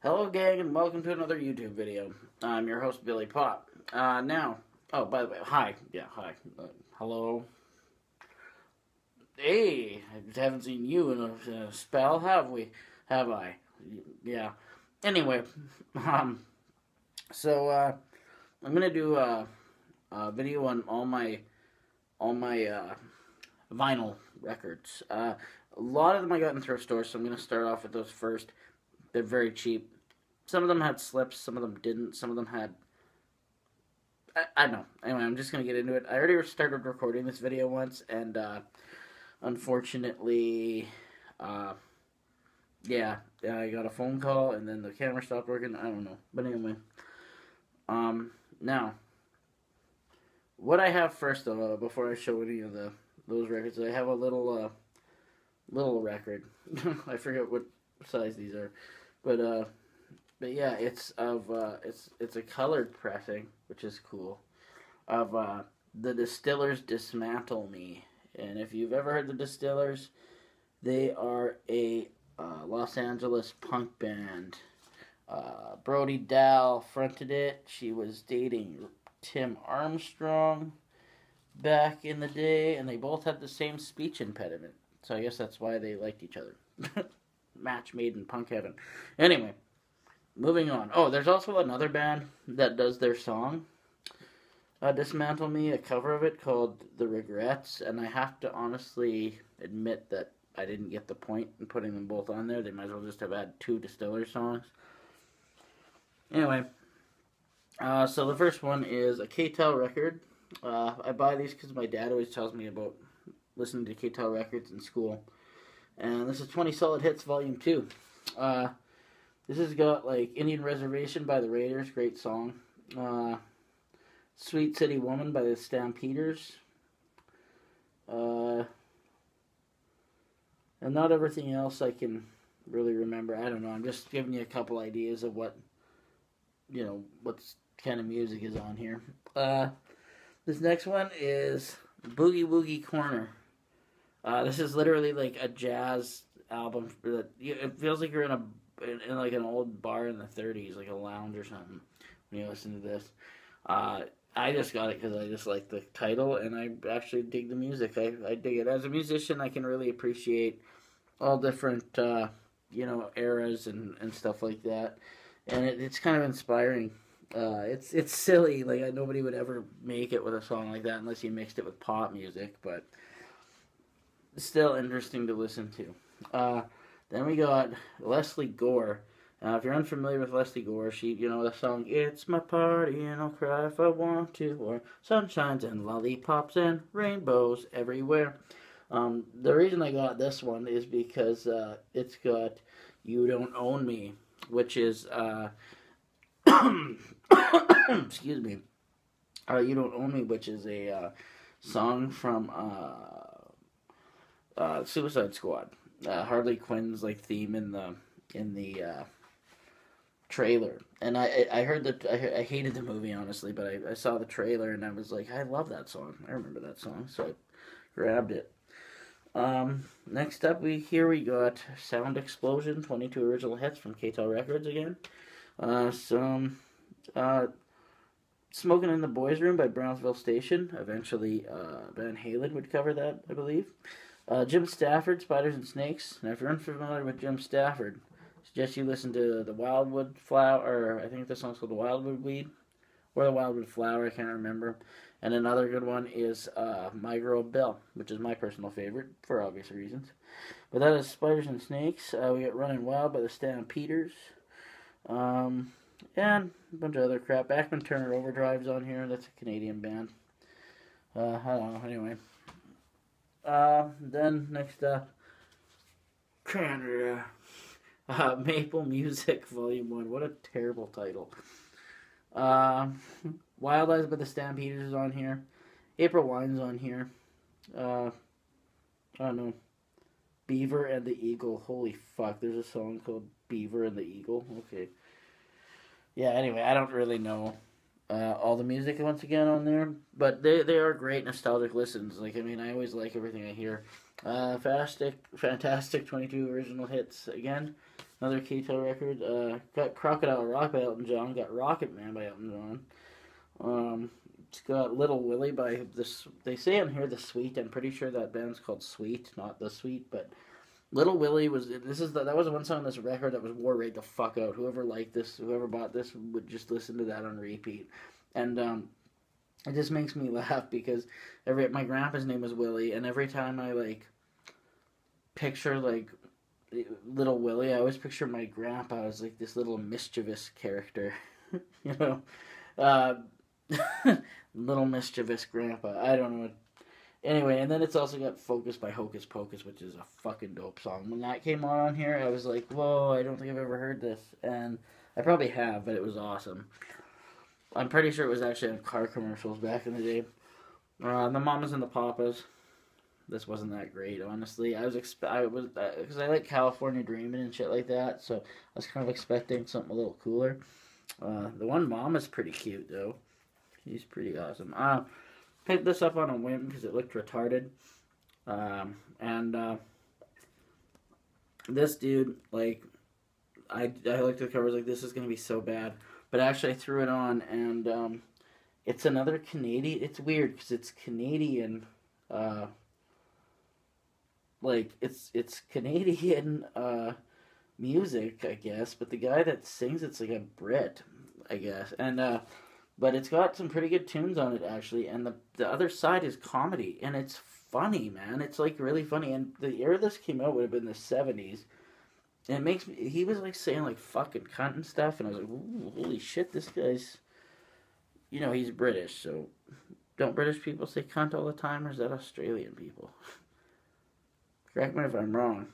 Hello, gang, and welcome to another YouTube video. I'm your host, Billy Pop. Oh, by the way, hi. Yeah, hi. Hello. Hey, I haven't seen you in a spell, have we? Have I? Yeah. Anyway, um, so I'm gonna do a video on all my vinyl records. A lot of them I got in thrift stores, so I'm gonna start off with those first. They're very cheap. Some of them had slips, some of them didn't. Some of them had I don't know. Anyway, I'm just gonna get into it. I already started recording this video once, and unfortunately, uh, yeah, I got a phone call, and then the camera stopped working. I don't know, but anyway, now what I have first, before I show any of those records, I have a little record. I forget what size these are, but but yeah, it's a colored pressing, which is cool, of the Distillers Dismantle Me. And if you've ever heard the Distillers, they are a Los Angeles punk band. Brody Dahl fronted it. She was dating Tim Armstrong back in the day, and they both had the same speech impediment. So I guess that's why they liked each other. Match made in punk heaven. Anyway, moving on. Oh, there's also another band that does their song Dismantle Me, a cover of it called The Regrets, and I have to honestly admit that I didn't get the point in putting them both on there. They might as well just have had two Distiller songs. Anyway, so the first one is a K-Tel record. I buy these because my dad always tells me about listening to K-Tel records in school. And this is 20 Solid Hits Volume 2. This has got like Indian Reservation by the Raiders, great song. Sweet City Woman by the Stampeders. And not everything else I can really remember. I don't know. I'm just giving you a couple ideas of what kind of music is on here. This next one is Boogie Woogie Corner. This is literally like a jazz album. It feels like you're in like an old bar in the 30s, like a lounge or something, when you listen to this. I just got it because I just like the title, and I actually dig the music. I dig it. As a musician, I can really appreciate all different, eras and stuff like that. And it's kind of inspiring. It's silly. Like, nobody would ever make it with a song like that unless you mixed it with pop music, but it's still interesting to listen to. Then we got Leslie Gore. If you're unfamiliar with Leslie Gore, the song "It's My Party and I'll Cry If I Want to," or "Sunshines and Lollipops and Rainbows Everywhere." The reason I got this one is because it's got "You Don't Own Me," which is excuse me, "You Don't Own Me," which is a song from Suicide Squad. Harley Quinn's like theme in the trailer, and I heard that I hated the movie honestly, but I saw the trailer and I was like, I love that song. I remember that song, so I grabbed it. Next up, we got Sound Explosion, 22 original hits from K-Tel Records again. Some Smoking in the Boys Room by Brownsville Station. Eventually, Van Halen would cover that, I believe. Jim Stafford, Spiders and Snakes. Now, if you're unfamiliar with Jim Stafford, I suggest you listen to the Wildwood Flower, or I think the song's called the Wildwood Weed, or the Wildwood Flower, I can't remember. And another good one is My Girl Bill, which is my personal favorite, for obvious reasons. But that is Spiders and Snakes. We got Running Wild by the Stampeders. And a bunch of other crap. Ackman Turner Overdrive's on here. That's a Canadian band. I don't know. Anyway. Then next up, Canada. Maple Music Volume 1. What a terrible title. Wild Eyes by the Stampeders is on here. April Wine's on here. I don't know. Beaver and the Eagle. Holy fuck, there's a song called Beaver and the Eagle. Okay. Yeah, anyway, I don't really know all the music once again on there, but they are great nostalgic listens. Like, I mean, I always like everything I hear. Fantastic 22 original hits again. Another Kato record. Got Crocodile Rock by Elton John. Got Rocket Man by Elton John. It's got Little Willie by this. They say on here The Sweet. I'm pretty sure that band's called Sweet, not The Sweet. But Little Willie was. That was one song on this record that was wore right the fuck out. Whoever liked this, whoever bought this, would just listen to that on repeat. And it just makes me laugh because my grandpa's name was Willie, and every time I like picture like Little Willie, I always picture my grandpa as like this little mischievous character, you know, little mischievous grandpa. I don't know what. Anyway, and then it's also got Focus by Hocus Pocus, which is a fucking dope song. When that came on here, I was like, whoa, I don't think I've ever heard this. And I probably have, but it was awesome. I'm pretty sure it was actually on car commercials back in the day. The Mamas and the Papas. This wasn't that great, honestly. Because I like California Dreamin' and shit like that, so I was kind of expecting something a little cooler. The one Mama's pretty cute, though. He's pretty awesome. Picked this up on a whim because it looked retarded. This dude, like, I looked at the cover, I was like, this is going to be so bad. But actually I threw it on, and it's another Canadian, it's weird because it's Canadian, like, it's Canadian, music, I guess, but the guy that sings it's like a Brit, I guess. And, but it's got some pretty good tunes on it, actually, and the other side is comedy, and it's funny, man. It's, like, really funny, and the year this came out would have been the 70s, and it makes me, he was, like, saying, like, fucking cunt and stuff, and I was like, ooh, holy shit, this guy's, you know, he's British, so don't British people say cunt all the time, or is that Australian people? Correct me if I'm wrong.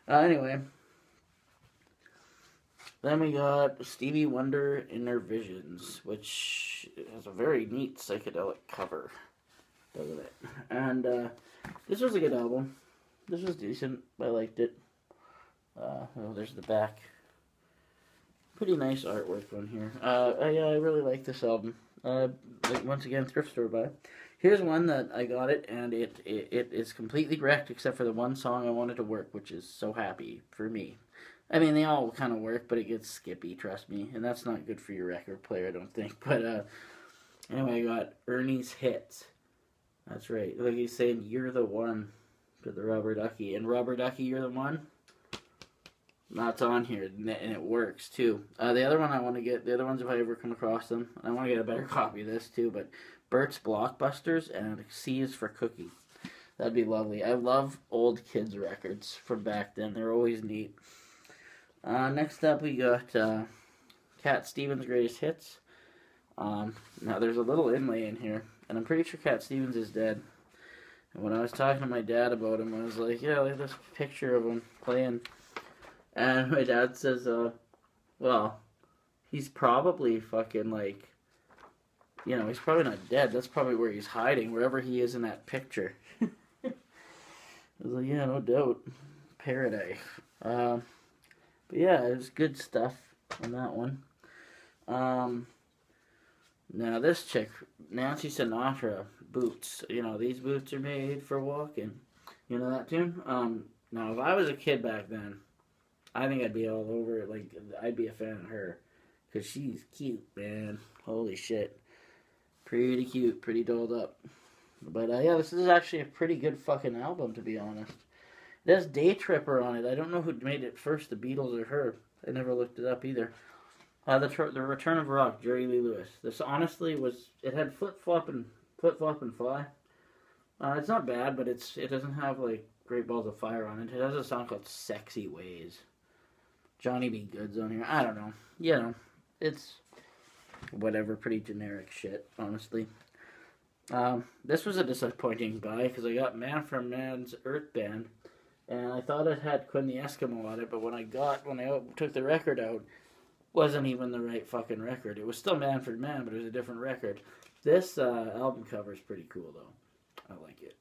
Anyway, then we got Stevie Wonder Inner Visions, which has a very neat psychedelic cover, doesn't it? And this was a good album. This was decent. I liked it. Oh, there's the back. Pretty nice artwork on here. Yeah, I really like this album. Once again, thrift store buy. Here's one that I got it, and it is completely wrecked except for the one song I wanted to work, which is So Happy for me. I mean, they all kind of work, but it gets skippy, trust me. And that's not good for your record player, I don't think. But anyway, I got Ernie's Hits. That's right. Like he's saying, you're the one to the Rubber Ducky. And Rubber Ducky, you're the one? That's on here, and it works, too. The other one I want to get, the other ones if I ever come across them, I want to get a better copy of this, too, but Bert's Blockbusters and C is for Cookie. That'd be lovely. I love old kids' records from back then. They're always neat. Next up, we got Cat Stevens' Greatest Hits. Now, there's a little inlay in here, and I'm pretty sure Cat Stevens is dead. And when I was talking to my dad about him, I was like, yeah, look at this picture of him playing. And my dad says, well, he's probably fucking, like, you know, he's probably not dead. That's probably where he's hiding, wherever he is in that picture. I was like, yeah, no doubt. Paradise. But yeah, it was good stuff on that one. Now this chick, Nancy Sinatra, Boots. You know, these boots are made for walking. You know that tune? Now if I was a kid back then, I think I'd be all over it. Like, I'd be a fan of her. Because she's cute, man. Holy shit. Pretty cute, pretty dolled up. But yeah, this is actually a pretty good fucking album, to be honest. It has Day Tripper on it. I don't know who made it first, the Beatles or her. I never looked it up either. The Return of Rock, Jerry Lee Lewis. This honestly was, it had Flip Flop and Fly. It's not bad, but it doesn't have like Great Balls of Fire on it. It has a song called Sexy Ways. Johnny B. Good's on here. I don't know. You know, it's whatever, pretty generic shit, honestly. This was a disappointing buy because I got Man from Man's Earth Band, and I thought it had Quinn the Eskimo on it, but when I took the record out, wasn't even the right fucking record. It was still Manfred Mann, but it was a different record. This album cover is pretty cool, though. I like it.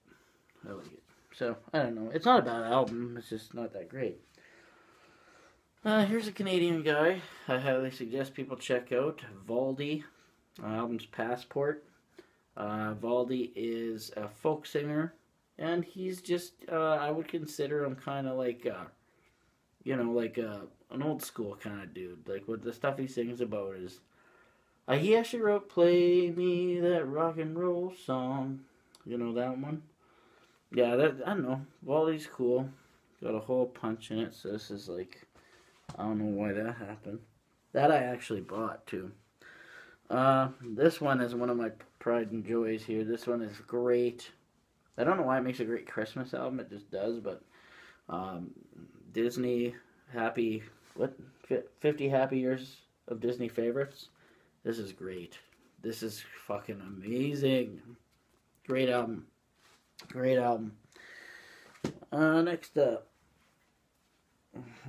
So, I don't know. It's not a bad album. It's just not that great. Here's a Canadian guy I highly suggest people check out. Valdy. Album's Passport. Valdy is a folk singer. And he's just, I would consider him kind of like you know, like an old school kind of dude. Like what the stuff he sings about is, he actually wrote "Play Me That Rock and Roll Song." You know that one? Yeah, that I don't know. Valdi's cool. Got a whole punch in it, so this is like, I don't know why that happened. That I actually bought too. This one is one of my pride and joys here. This one is great. I don't know why it makes a great Christmas album. It just does, but Disney happy, what, 50 happy years of Disney favorites. This is great. This is fucking amazing. Great album. Great album. Next up,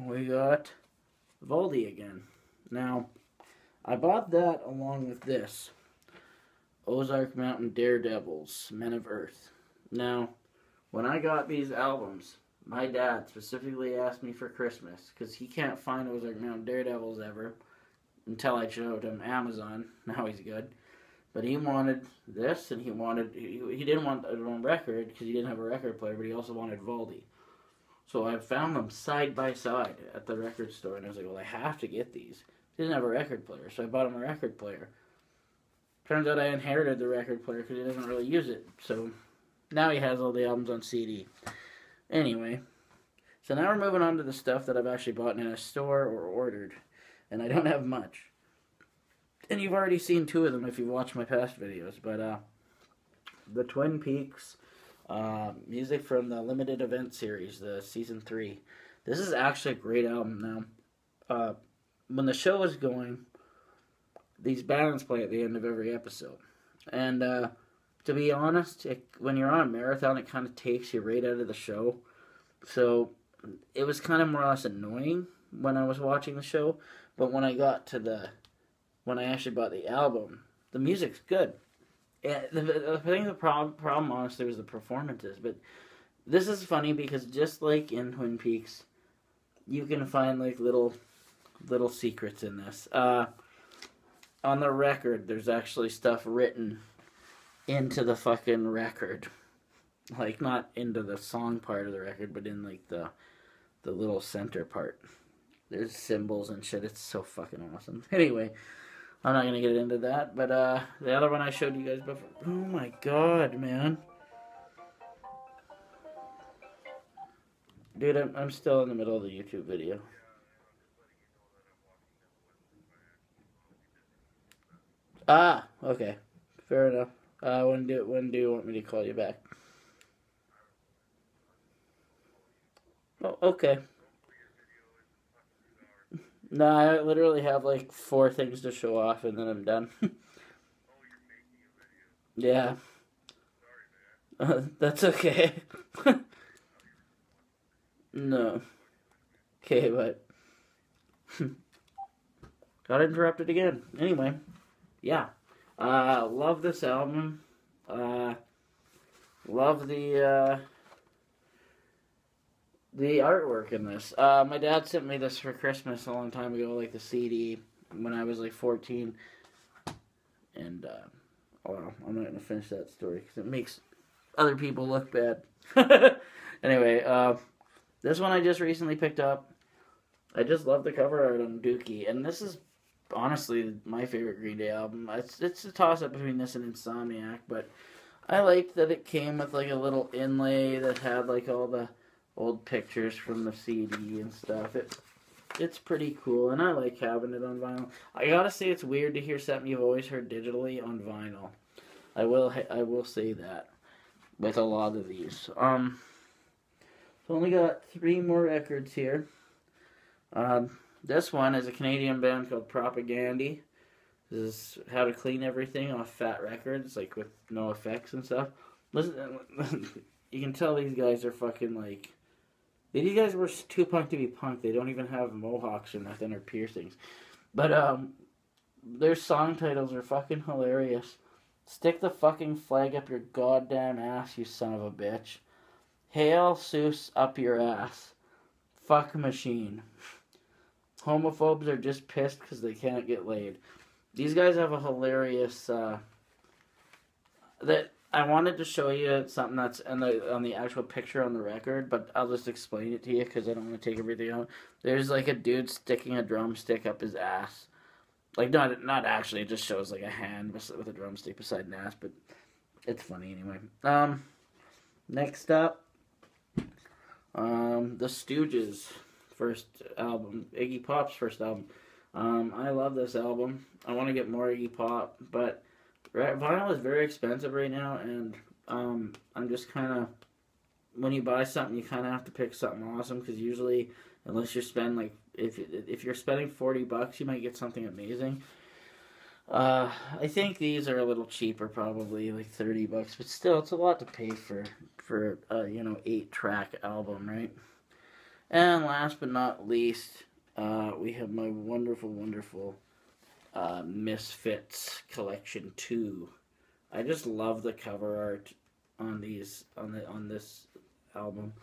we got Valdi again. Now, I bought that along with this. Ozark Mountain Daredevils, Men of Earth. Now, when I got these albums, my dad specifically asked me for Christmas, because he can't find Ozark Mountain Daredevils ever, until I showed him Amazon. Now he's good. But he wanted this, and he didn't want it on record, because he didn't have a record player, but he also wanted Valdi. So I found them side by side at the record store, and I was like, well, I have to get these. He didn't have a record player, so I bought him a record player. Turns out I inherited the record player because he doesn't really use it. So now he has all the albums on CD. Anyway, so now we're moving on to the stuff that I've actually bought in a store or ordered. And I don't have much. And you've already seen two of them if you've watched my past videos. But the Twin Peaks music from the limited event series, the season 3. This is actually a great album now. When the show is going, these bands play at the end of every episode. And to be honest, when you're on a marathon, it kind of takes you right out of the show. So it was kind of more or less annoying when I was watching the show. But when I actually bought the album, the music's good. Yeah, I think the problem honestly was the performances. But this is funny because just like in Twin Peaks, you can find like little secrets in this. On the record, there's actually stuff written into the fucking record. Like, not into the song part of the record, but in, like, the little center part. There's symbols and shit. It's so fucking awesome. Anyway, I'm not going to get into that. But, the other one I showed you guys before. Oh, my God, man. Dude, I'm still in the middle of the YouTube video. Ah, okay. Fair enough. When do you want me to call you back? Oh, okay. No, I literally have like 4 things to show off and then I'm done. Yeah. That's okay. No. Okay, but got interrupted again. Anyway, yeah. Love this album. Love the artwork in this. My dad sent me this for Christmas a long time ago, like the CD, when I was like 14. And, well, I'm not going to finish that story because it makes other people look bad. Anyway, this one I just recently picked up. I just love the cover art on Dookie, and this is honestly my favorite Green Day album. It's a toss-up between this and Insomniac, but I liked that it came with like a little inlay that had like all the old pictures from the CD and stuff. It's pretty cool, and I like having it on vinyl. I gotta say it's weird to hear something you've always heard digitally on vinyl. I will say that with a lot of these. So only got 3 more records here. This one is a Canadian band called Propagandhi. This is how to clean everything off Fat Records, like with no effects and stuff. Listen, you can tell these guys are fucking like... These guys were too punk to be punk. They don't even have mohawks or nothing or piercings. But their song titles are fucking hilarious. Stick the fucking flag up your goddamn ass, you son of a bitch. Hail Seuss up your ass. Fuck machine. Homophobes are just pissed because they can't get laid. These guys have a hilarious... that I wanted to show you something that's on the actual picture on the record, but I'll just explain it to you because I don't want to take everything out. There's like a dude sticking a drumstick up his ass. Like not actually, it just shows like a hand with a drumstick beside an ass, but it's funny anyway. Next up, the Stooges' first album, Iggy Pop's first album. I love this album. I want to get more Iggy Pop, but vinyl is very expensive right now, and I'm just kind of, when you buy something, you kind of have to pick something awesome, because usually, unless you're spending like, if you're spending $40, you might get something amazing. I think these are a little cheaper, probably like $30, but still, it's a lot to pay for 8-track album, right? And last but not least, we have my wonderful Misfits Collection 2. I just love the cover art on this album.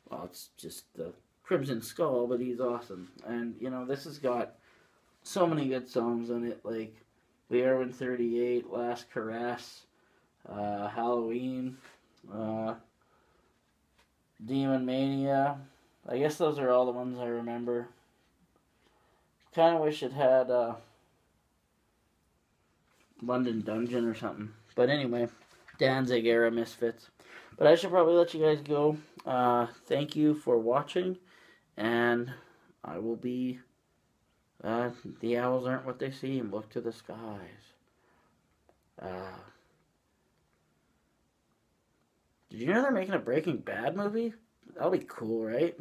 Well, it's just the Crimson Skull, but he's awesome. And this has got so many good songs on it, like The Erwin 38, Last Caress, Halloween, Demon Mania. I guess those are all the ones I remember. Kind of wish it had London Dungeon or something. But anyway, Danzig era Misfits. But I should probably let you guys go. Thank you for watching. And I will be... the owls aren't what they seem. Look to the skies. Did you know they're making a Breaking Bad movie? That'll be cool, right?